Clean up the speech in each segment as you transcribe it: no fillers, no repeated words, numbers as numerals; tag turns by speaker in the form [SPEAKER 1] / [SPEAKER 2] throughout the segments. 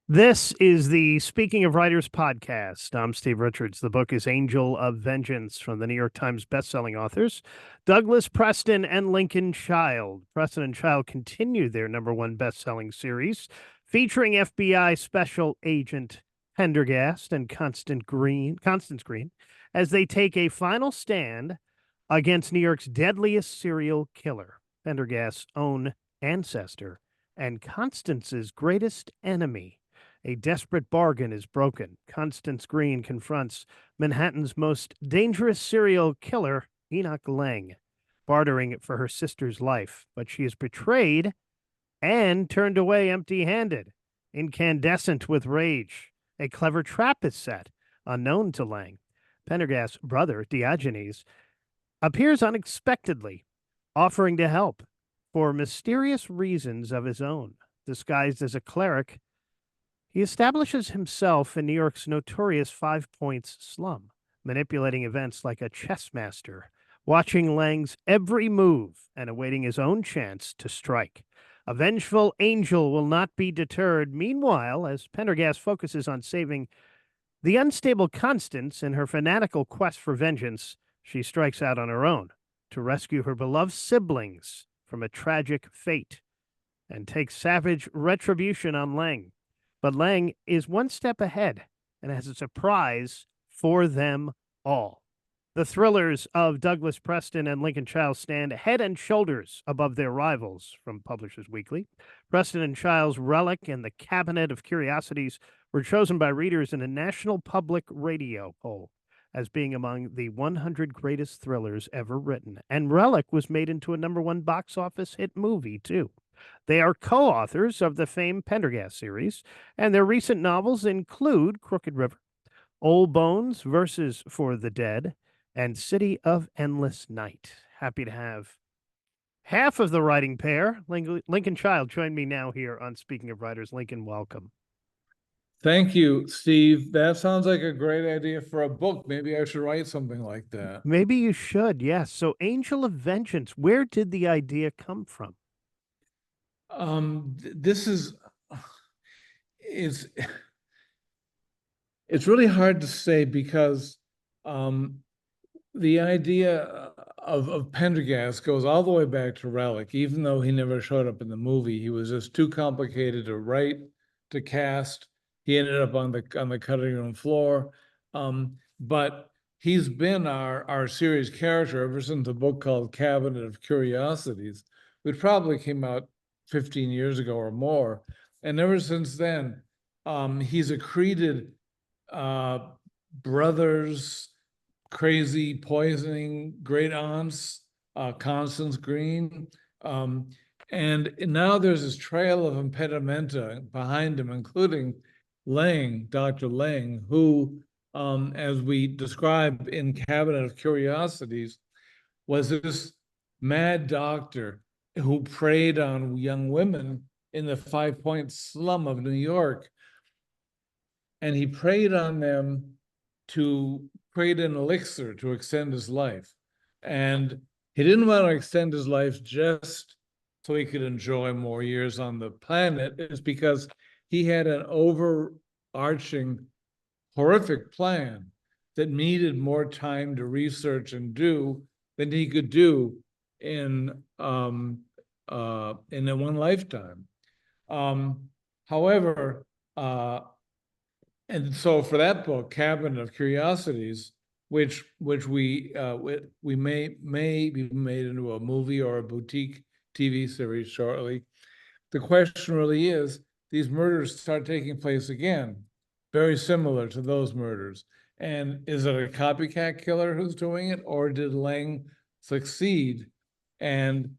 [SPEAKER 1] This is the Speaking of Writers podcast. I'm Steve Richards. The book is Angel of Vengeance from the New York Times bestselling authors Douglas Preston and Lincoln Child. Preston and Child continue their #1 bestselling series featuring FBI Special Agent Pendergast and Constance Greene, as they take a final stand against New York's deadliest serial killer, Pendergast's own ancestor, and Constance's greatest enemy. A desperate bargain is broken. Constance Greene confronts Manhattan's most dangerous serial killer, Enoch Lang, bartering it for her sister's life. But she is betrayed and turned away empty-handed. Incandescent with rage, a clever trap is set, unknown to Lang. Pendergast's brother, Diogenes, appears unexpectedly, offering to help for mysterious reasons of his own. Disguised as a cleric, he establishes himself in New York's notorious Five Points slum, manipulating events like a chess master, watching Lang's every move and awaiting his own chance to strike. A vengeful angel will not be deterred. Meanwhile, as Pendergast focuses on saving the unstable Constance in her fanatical quest for vengeance, she strikes out on her own to rescue her beloved siblings from a tragic fate and takes savage retribution on Lang. But Lang is one step ahead and has a surprise for them all. The thrillers of Douglas Preston and Lincoln Child stand head and shoulders above their rivals from Publishers Weekly. Preston and Child's Relic and the Cabinet of Curiosities were chosen by readers in a National Public Radio poll as being among the 100 greatest thrillers ever written. And Relic was made into a #1 box office hit movie, too. They are co-authors of the famed Pendergast series, and their recent novels include Crooked River, Old Bones, Verses for the Dead, and City of Endless Night. Happy to have half of the writing pair, Lincoln Child, join me now here on Speaking of Writers. Lincoln, welcome.
[SPEAKER 2] Thank you, Steve. That sounds like a great idea for a book. Maybe I should write something like that.
[SPEAKER 1] Maybe you should, yes. So, Angel of Vengeance, where did the idea come from?
[SPEAKER 2] This is it's it's really hard to say because the idea of Pendergast goes all the way back to Relic. Even though he never showed up in the movie, he was just too complicated to write, to cast. He ended up on the cutting room floor. But he's been our series character ever since a book called Cabinet of Curiosities, which probably came out 15 years ago or more. And ever since then, he's accreted brothers, crazy poisoning great aunts, Constance Greene. And now there's this trail of impedimenta behind him, including Lang, Dr. Lang, who, as we describe in Cabinet of Curiosities, was this mad doctor who preyed on young women in the Five Points slum of New York. And he preyed on them to create an elixir to extend his life. And he didn't want to extend his life just so he could enjoy more years on the planet. It's because he had an overarching, horrific plan that needed more time to research and do than he could do in one lifetime. However, and so for that book, Cabinet of Curiosities, which we may be made into a movie or a boutique TV series shortly, the question really is, these murders start taking place again, very similar to those murders. And is it a copycat killer who's doing it, or did Lang succeed and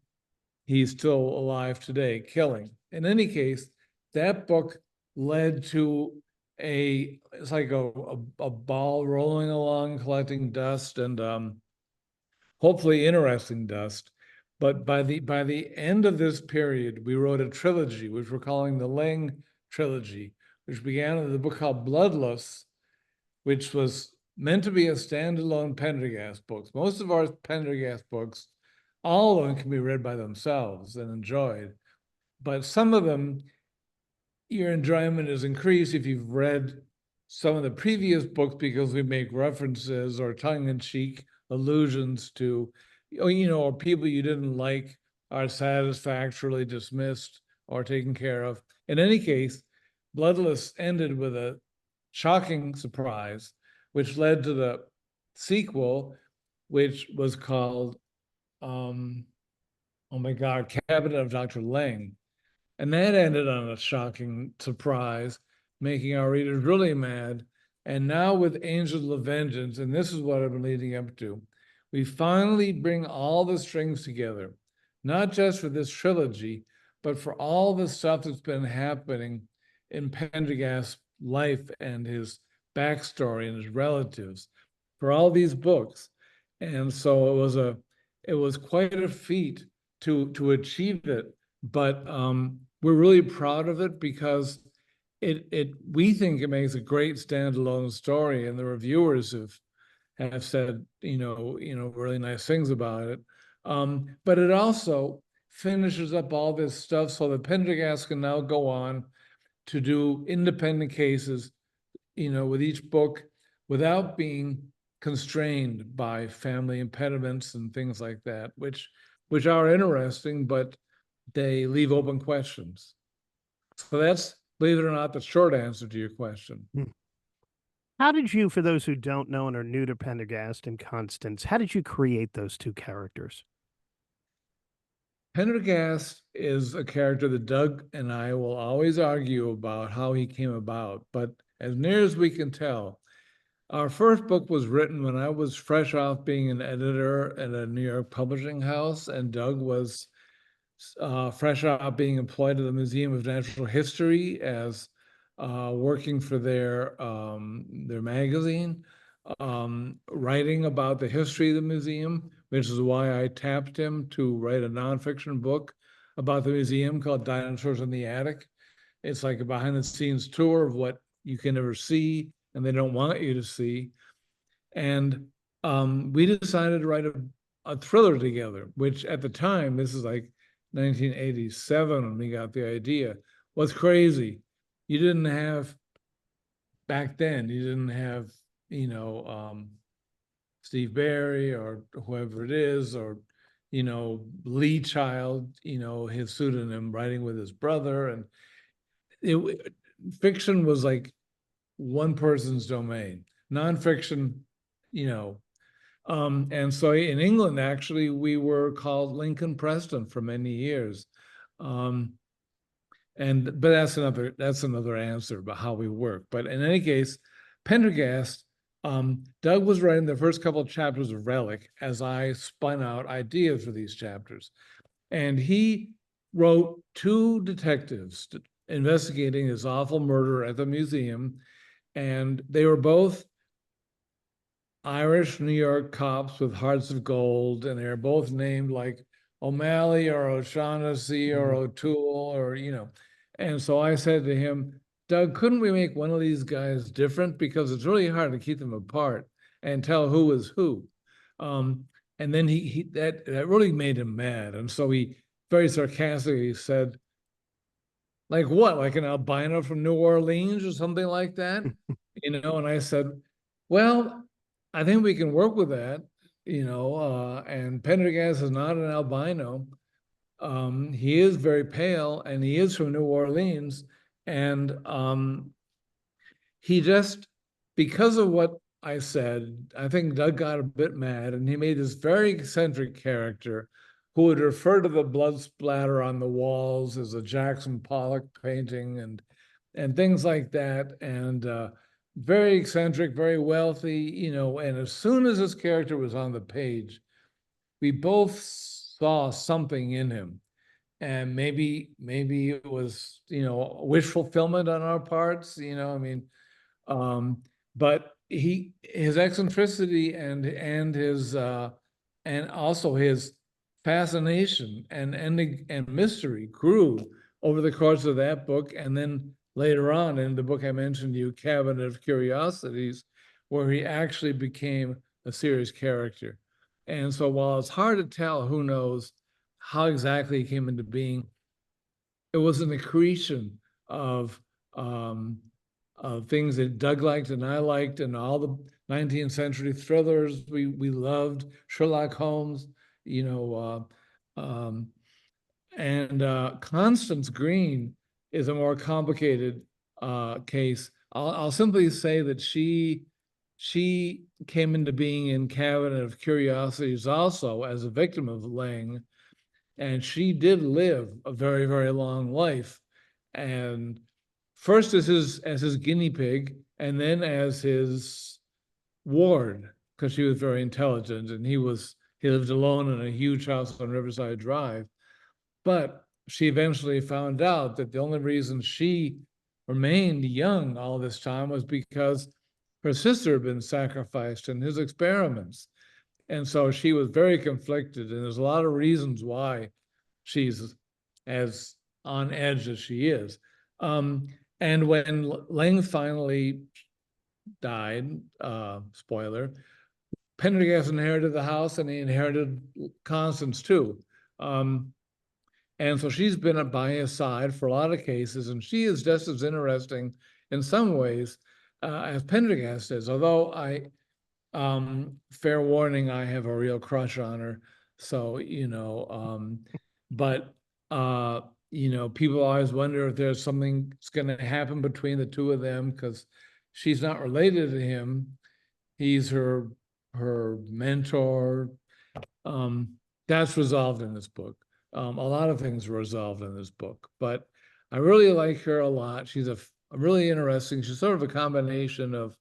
[SPEAKER 2] he's still alive today, killing? In any case, that book led to it's like a ball rolling along, collecting dust, and hopefully interesting dust. But by the end of this period, we wrote a trilogy, which we're calling the Lang trilogy, which began with a book called Bloodless, which was meant to be a standalone Pendergast book. Most of our Pendergast books, all of them can be read by themselves and enjoyed, but some of them your enjoyment is increased if you've read some of the previous books, because we make references or tongue-in-cheek allusions to, or people you didn't like are satisfactorily dismissed or taken care of. In any case, Bloodless ended with a shocking surprise, which led to the sequel, which was called, oh my God, Cabinet of Dr. Lang. And that ended on a shocking surprise, making our readers really mad. And now with Angel of Vengeance, and this is what I've been leading up to, we finally bring all the strings together, not just for this trilogy, but for all the stuff that's been happening in Pendergast's life and his backstory and his relatives for all these books. And so it was quite a feat to achieve it, but we're really proud of it because we think it makes a great standalone story, and the reviewers have said really nice things about it. But it also finishes up all this stuff so that Pendergast can now go on to do independent cases, with each book without being constrained by family impediments and things like that, which are interesting, but they leave open questions. So that's, believe it or not, the short answer to your question.
[SPEAKER 1] How did you, for those who don't know and are new to Pendergast and Constance, how did you create those two characters?
[SPEAKER 2] Pendergast is a character that Doug and I will always argue about how he came about, but as near as we can tell, our first book was written when I was fresh off being an editor at a New York publishing house, and Doug was fresh off being employed at the Museum of Natural History as working for their magazine, writing about the history of the museum, which is why I tapped him to write a nonfiction book about the museum called Dinosaurs in the Attic. It's like a behind the scenes tour of what you can never see and they don't want you to see. And we decided to write a thriller together, which at the time, this is like 1987 when we got the idea, was crazy. You didn't have, back then, you didn't have, Steve Barry or whoever it is, or, Lee Child, his pseudonym, writing with his brother. And fiction was like one person's domain. Nonfiction, you know, and so in England, actually, we were called Lincoln Preston for many years. But that's another answer about how we work. But in any case, Pendergast, Doug was writing the first couple of chapters of Relic as I spun out ideas for these chapters. And he wrote two detectives investigating this awful murder at the museum. And they were both Irish New York cops with hearts of gold, and they're both named like O'Malley or O'Shaughnessy or O'Toole or, And so I said to him, Doug, couldn't we make one of these guys different? Because it's really hard to keep them apart and tell who is who. And then that really made him mad. And so he very sarcastically said, like what, like an albino from New Orleans or something like that? And I said, well, I think we can work with that, and Pendergast is not an albino. He is very pale and he is from New Orleans. And he just, because of what I said, I think Doug got a bit mad and he made this very eccentric character who would refer to the blood splatter on the walls as a Jackson Pollock painting and things like that. And very eccentric, very wealthy, and as soon as this character was on the page, we both saw something in him. And maybe it was, wish fulfillment on our parts, but his eccentricity and his and also his fascination and mystery grew over the course of that book, and then later on in the book I mentioned to you, Cabinet of Curiosities, where he actually became a serious character. And so while it's hard to tell, who knows how exactly he came into being, it was an accretion of things that Doug liked and I liked, and all the 19th century thrillers we loved, Sherlock Holmes, you know, and Constance Greene is a more complicated case. I'll simply say that she came into being in Cabinet of Curiosities also as a victim of Lang, and she did live a very, very long life. And first as his guinea pig, and then as his ward, because she was very intelligent, and he lived alone in a huge house on Riverside Drive. But she eventually found out that the only reason she remained young all this time was because her sister had been sacrificed in his experiments. And so she was very conflicted, and there's a lot of reasons why she's as on edge as she is. And when Lang finally died, spoiler, Pendergast inherited the house, and he inherited Constance too. And so she's been by his side for a lot of cases, and she is just as interesting in some ways as Pendergast is. Although fair warning, I have a real crush on her. So, but people always wonder if there's something that's going to happen between the two of them, because she's not related to him. He's her mentor. That's resolved in this book. A lot of things are resolved in this book, but I really like her a lot. She's really interesting. She's sort of a combination of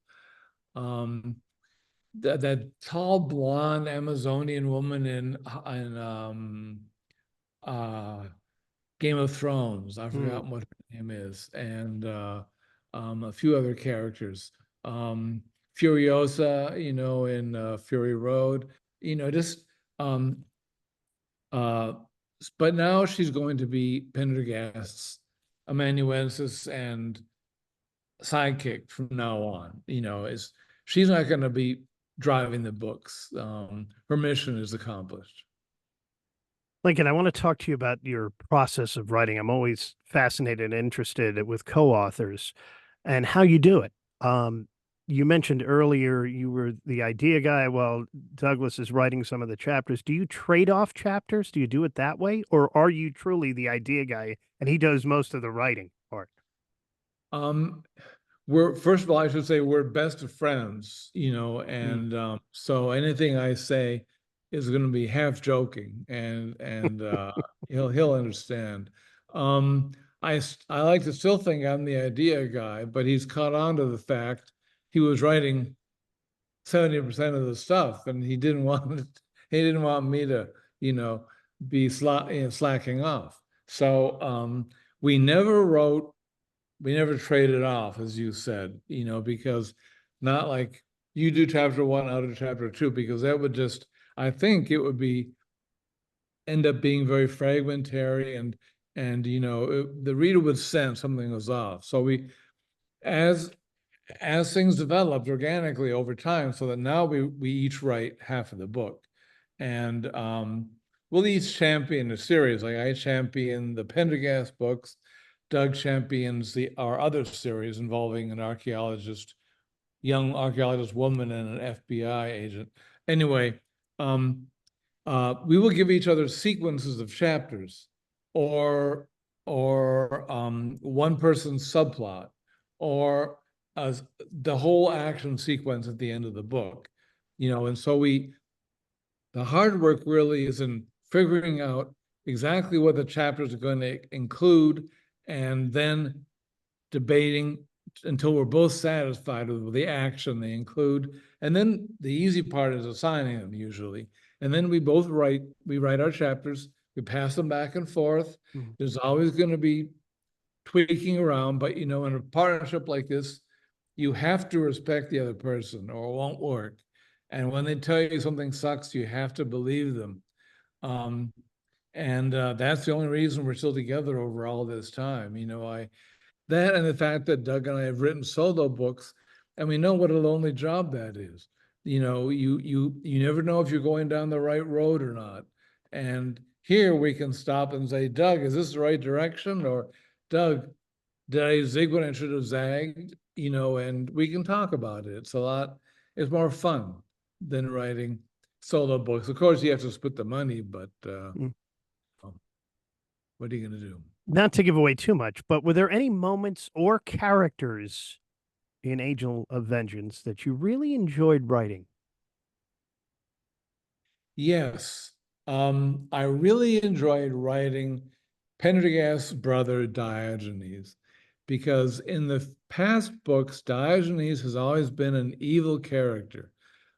[SPEAKER 2] that tall blonde Amazonian woman in Game of Thrones. I've forgotten what her name is, and a few other characters. Furiosa, in Fury Road, just but now she's going to be Pendergast's amanuensis and sidekick from now on. She's not going to be driving the books. Her mission is accomplished.
[SPEAKER 1] Lincoln, I want to talk to you about your process of writing. I'm always fascinated and interested with co-authors and how you do it. You mentioned earlier you were the idea guy while Douglas is writing some of the chapters. Do you trade off chapters? Do you do it that way? Or are you truly the idea guy and he does most of the writing part?
[SPEAKER 2] First of all, I should say we're best of friends, and so anything I say is going to be half joking, and he'll understand. I like to still think I'm the idea guy, but he's caught on to the fact he was writing 70% of the stuff, and he didn't want me to be slacking off. So we never traded off, as you said, because not like you do chapter 1, I'll do chapter 2, because that would I think it would end up being very fragmentary, and the reader would sense something was off. So as things developed organically over time, so that now we each write half of the book, and we'll each champion a series. Like I champion the Pendergast books, Doug champions our other series involving an young archaeologist woman and an FBI agent. Anyway, we will give each other sequences of chapters, or one person's subplot, or the whole action sequence at the end of the book. And so the hard work really is in figuring out exactly what the chapters are going to include, and then debating until we're both satisfied with the action they include. And then the easy part is assigning them usually. And then we write our chapters, we pass them back and forth. There's always going to be tweaking around, but in a partnership like this, you have to respect the other person or it won't work. And when they tell you something sucks, you have to believe them. And that's the only reason we're still together over all this time. That and the fact that Doug and I have written solo books, and we know what a lonely job that is. You never know if you're going down the right road or not. And here we can stop and say, Doug, is this the right direction? Or Doug, Did I zig when I should have zagged? And we can talk about it. It's more fun than writing solo books. Of course, you have to split the money, but
[SPEAKER 1] Mm.
[SPEAKER 2] what are you going to do?
[SPEAKER 1] Not to give away too much, but were there any moments or characters in Angel of Vengeance that you really enjoyed writing?
[SPEAKER 2] Yes. I really enjoyed writing Pendergast's brother Diogenes because in the past books, Diogenes has always been an evil character.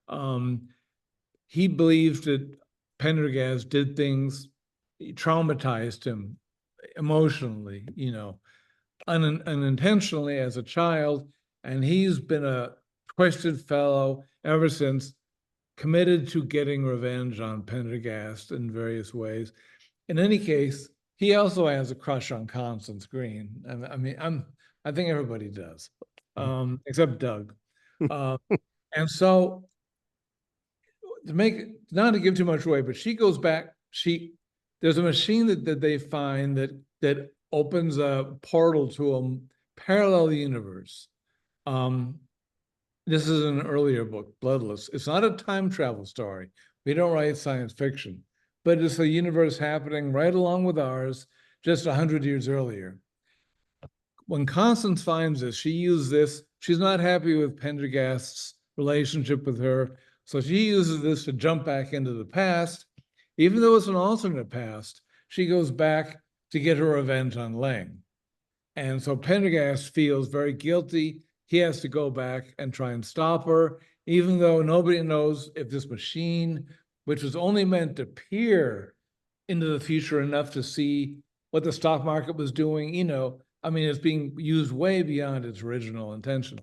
[SPEAKER 2] Um, he believed that Pendergast did things, traumatized him emotionally, unintentionally as a child. And he's been a twisted fellow ever since, committed to getting revenge on Pendergast in various ways. In any case, he also has a crush on Constance Greene. I think everybody does, except Doug. Uh, and so not to give too much away, but she goes back. There's a machine that they find that opens a portal to a parallel universe. Um, this is an earlier book, Bloodless. It's not a time travel story. We don't write science fiction, but it's a universe happening right along with ours, just 100 years earlier. When Constance finds this, she uses this. She's not happy with Pendergast's relationship with her, so she uses this to jump back into the past. Even though it's an alternate past, she goes back to get her revenge on Lang. And so Pendergast feels very guilty. He has to go back and try and stop her, even though nobody knows if this machine, which was only meant to peer into the future enough to see what the stock market was doing, it's being used way beyond its original intention.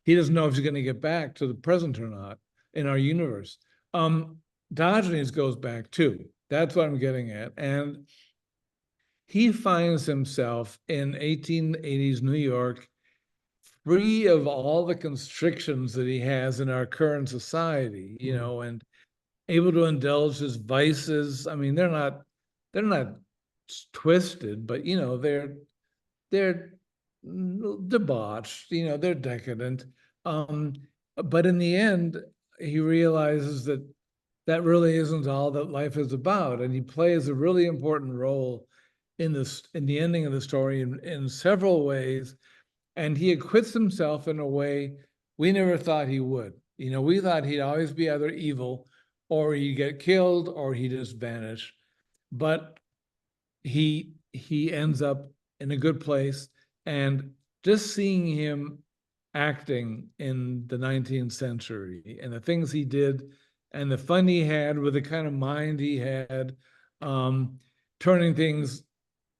[SPEAKER 2] He doesn't know if he's going to get back to the present or not in our universe. Diogenes goes back too. That's what I'm getting at. And he finds himself in 1880s New York, free of all the constrictions that he has in our current society, and able to indulge his vices. I mean, they're not twisted, but they're debauched, they're decadent. Um, but in the end, he realizes that really isn't all that life is about, and he plays a really important role in the ending of the story in several ways, and he acquits himself in a way we never thought he would. We thought he'd always be either evil or he'd get killed or he'd just vanish, but he ends up in a good place. And just seeing him acting in the 19th century and the things he did and the fun he had with the kind of mind he had, turning things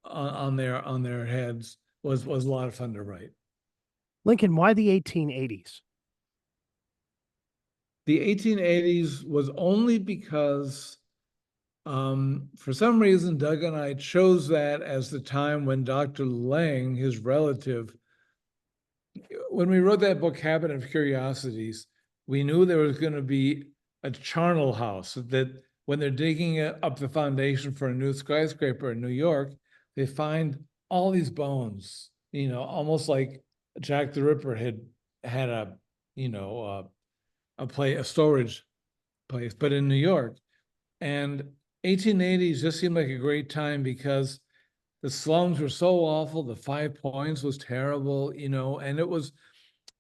[SPEAKER 2] on their heads was a lot of fun to write.
[SPEAKER 1] Lincoln, why the 1880s?
[SPEAKER 2] The 1880s was only because for some reason, Doug and I chose that as the time when Dr. Lang, his relative, when we wrote that book, Cabinet of Curiosities, we knew there was going to be a charnel house that when they're digging up the foundation for a new skyscraper in New York, they find all these bones, almost like Jack the Ripper had a storage place, but in New York. And 1880s just seemed like a great time because the slums were so awful. The 5 Points was terrible, and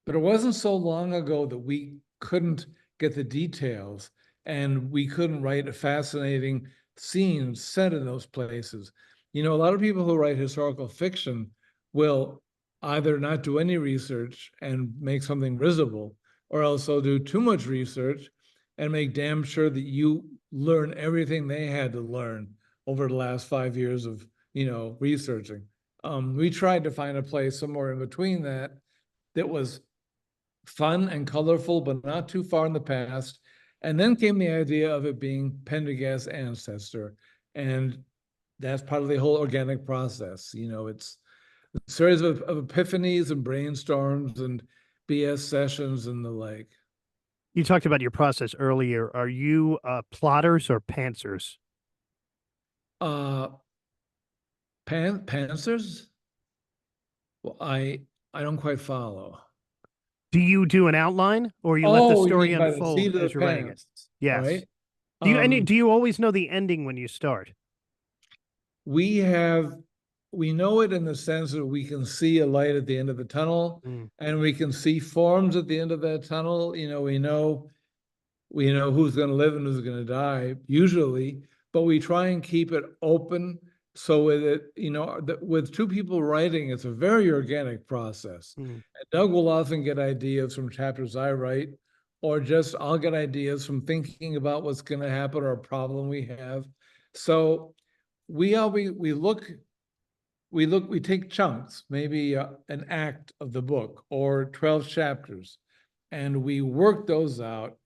[SPEAKER 2] but it wasn't so long ago that we couldn't get the details and we couldn't write a fascinating scenes set in those places. A lot of people who write historical fiction will either not do any research and make something risible, or else they'll do too much research and make damn sure that you learn everything they had to learn over the last 5 years of researching. We tried to find a place somewhere in between that was fun and colorful, but not too far in the past. And then came the idea of it being Pendergast's ancestor. And that's part of the whole organic process. It's a series of epiphanies and brainstorms and BS sessions and the like.
[SPEAKER 1] You talked about your process earlier. Are you plotters or pantsers?
[SPEAKER 2] Uh, Panthers? Well, I don't quite follow.
[SPEAKER 1] Do you do an outline or you let the
[SPEAKER 2] Oh, you
[SPEAKER 1] story
[SPEAKER 2] mean by the
[SPEAKER 1] unfold
[SPEAKER 2] seat of the
[SPEAKER 1] as you're writing it?
[SPEAKER 2] pants,
[SPEAKER 1] Yes.
[SPEAKER 2] right?
[SPEAKER 1] Do you always know the ending when you start?
[SPEAKER 2] We have we know it in the sense that we can see a light at the end of the tunnel,
[SPEAKER 1] Mm,
[SPEAKER 2] and we can see forms at the end of that tunnel. We know who's going to live and who's going to die usually, but we try and keep it open so with it, with two people writing, it's a very organic process.
[SPEAKER 1] mm.
[SPEAKER 2] And Doug will often get ideas from chapters I write, or just I'll get ideas from thinking about what's going to happen or a problem we have. So we take chunks, maybe an act of the book or 12 chapters, and we work those out.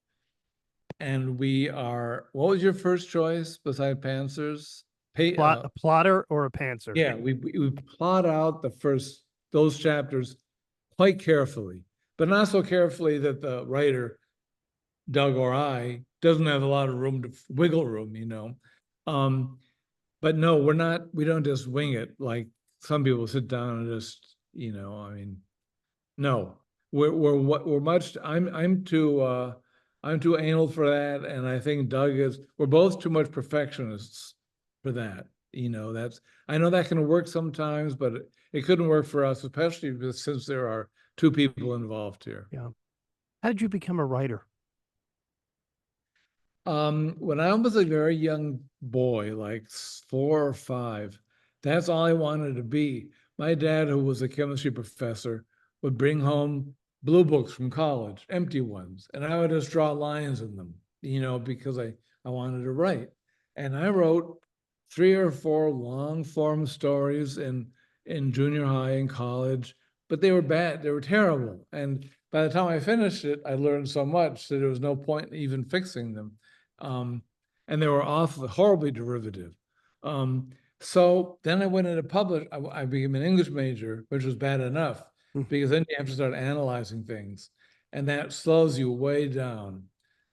[SPEAKER 2] And what was your first choice beside Panzers?
[SPEAKER 1] A plotter or a pantser?
[SPEAKER 2] Yeah, we plot out those chapters quite carefully, but not so carefully that the writer, Doug or I, doesn't have a lot of wiggle room. Um, but no, we don't just wing it like some people sit down and just, I mean, no, we're much. I'm too anal for that, and I think Doug is. We're both too much perfectionists for that. That's. I know that can work sometimes, but it couldn't work for us, especially since there are two people involved here.
[SPEAKER 1] Yeah. How did you become a writer?
[SPEAKER 2] When I was a very young boy, like 4 or 5, that's all I wanted to be. My dad, who was a chemistry professor, would bring home blue books from college, empty ones, and I would just draw lines in them, because I wanted to write. And I wrote 3 or 4 long form stories in junior high and college, but they were bad, they were terrible. And by the time I finished it, I learned so much that there was no point in even fixing them. Um, and they were awfully horribly derivative. Um, so then I went into publish. I became an English major, which was bad enough
[SPEAKER 1] Mm.
[SPEAKER 2] because then you have to start analyzing things, and that slows you way down.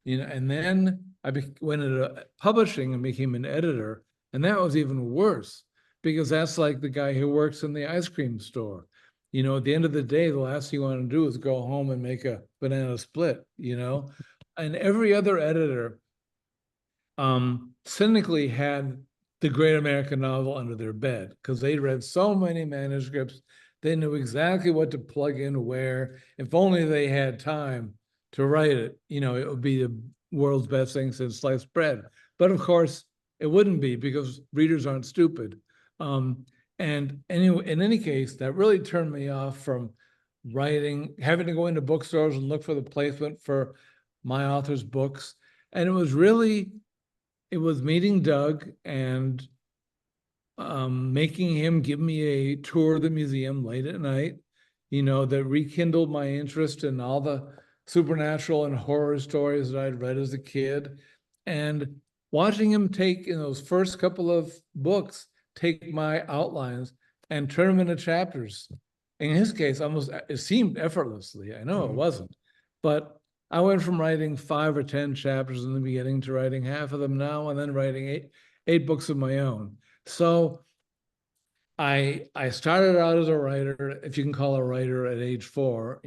[SPEAKER 2] And then went into publishing and became an editor, and that was even worse because that's like the guy who works in the ice cream store. At the end of the day, the last thing you want to do is go home and make a banana split. And every other editor cynically had the great American novel under their bed because they'd read so many manuscripts. They knew exactly what to plug in where. If only they had time to write it, it would be the world's best thing since sliced bread. But of course, it wouldn't be because readers aren't stupid. And anyway, in any case, that really turned me off from writing, having to go into bookstores and look for the placement for my author's books. And it was meeting Doug and making him give me a tour of the museum late at night, that rekindled my interest in all the supernatural and horror stories that I'd read as a kid. And watching him take, in those first couple of books, take my outlines and turn them into chapters. In his case, almost it seemed effortlessly. I know it wasn't, but I went from writing 5 or 10 chapters in the beginning to writing half of them now, and then writing eight books of my own. So I started out as a writer, if you can call a writer, at age 4.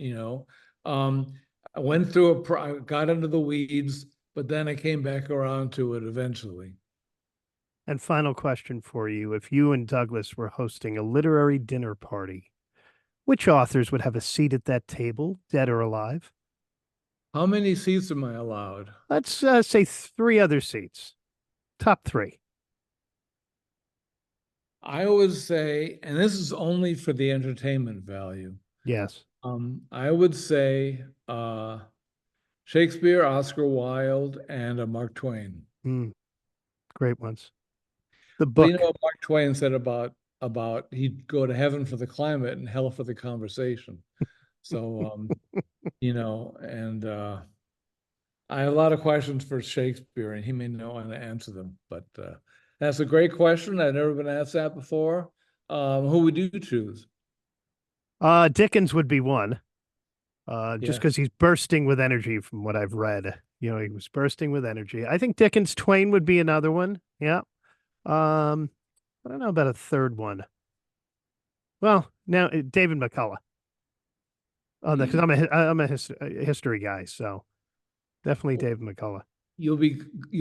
[SPEAKER 2] I went through I got into the weeds, but then I came back around to it eventually.
[SPEAKER 1] And final question for you. If you and Douglas were hosting a literary dinner party, which authors would have a seat at that table, dead or alive?
[SPEAKER 2] How many seats am I allowed?
[SPEAKER 1] Let's say 3 other seats. Top 3.
[SPEAKER 2] I would say, and this is only for the entertainment value.
[SPEAKER 1] Yes.
[SPEAKER 2] I would say Shakespeare, Oscar Wilde, and Mark Twain.
[SPEAKER 1] Mm, great ones. The
[SPEAKER 2] Well, you
[SPEAKER 1] book.
[SPEAKER 2] know what Mark Twain said about he'd go to heaven for the climate and hell for the conversation. So and I have a lot of questions for Shakespeare, and he may know how to answer them. But that's a great question. I've never been asked that before. Who would you choose?
[SPEAKER 1] Dickens would be one. Just
[SPEAKER 2] Yes.
[SPEAKER 1] because he's bursting with energy from what I've read. He was bursting with energy. I think Dickens Twain would be another one. Yeah. I don't know about a third one. Well, Now, David McCullough. Oh, because I'm a history guy, so definitely David McCullough.
[SPEAKER 2] You'll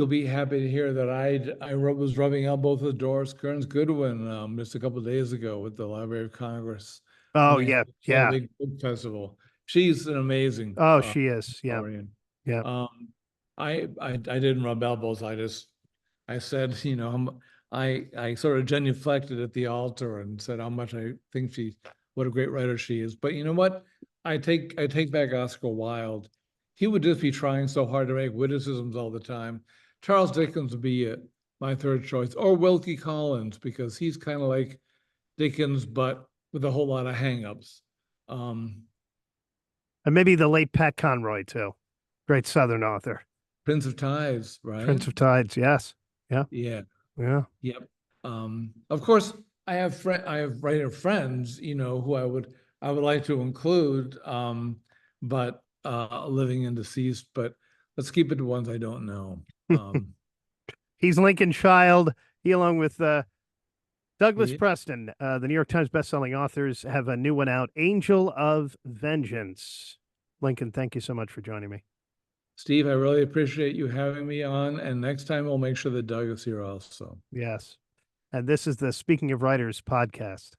[SPEAKER 2] be happy to hear that was rubbing elbows with Doris Kearns Goodwin just a couple of days ago with the Library of Congress when
[SPEAKER 1] Oh,
[SPEAKER 2] they
[SPEAKER 1] yeah,
[SPEAKER 2] had the
[SPEAKER 1] yeah.
[SPEAKER 2] big book festival. She's an amazing
[SPEAKER 1] Oh, she is. Yeah,
[SPEAKER 2] historian.
[SPEAKER 1] yeah.
[SPEAKER 2] I didn't rub elbows. I said, I sort of genuflected at the altar and said how much I think what a great writer she is. But you know what? I take back Oscar Wilde. He would just be trying so hard to make witticisms all the time. Charles Dickens would be my third choice, or Wilkie Collins, because he's kind of like Dickens, but with a whole lot of hangups.
[SPEAKER 1] And maybe the late Pat Conroy too, great Southern author.
[SPEAKER 2] Prince of Tides, right?
[SPEAKER 1] Prince of Tides. Yes. Yeah.
[SPEAKER 2] Yeah.
[SPEAKER 1] Yeah.
[SPEAKER 2] Yep. Of course, I have writer friends, who I would like to include, but living and deceased. But let's keep it to ones I don't know.
[SPEAKER 1] He's Lincoln Child. He, along with Douglas
[SPEAKER 2] Yeah.
[SPEAKER 1] Preston, the New York Times bestselling authors, have a new one out, Angel of Vengeance. Lincoln, thank you so much for joining me.
[SPEAKER 2] Steve, I really appreciate you having me on. And next time we'll make sure that Doug is here also.
[SPEAKER 1] Yes. And this is the Speaking of Writers podcast.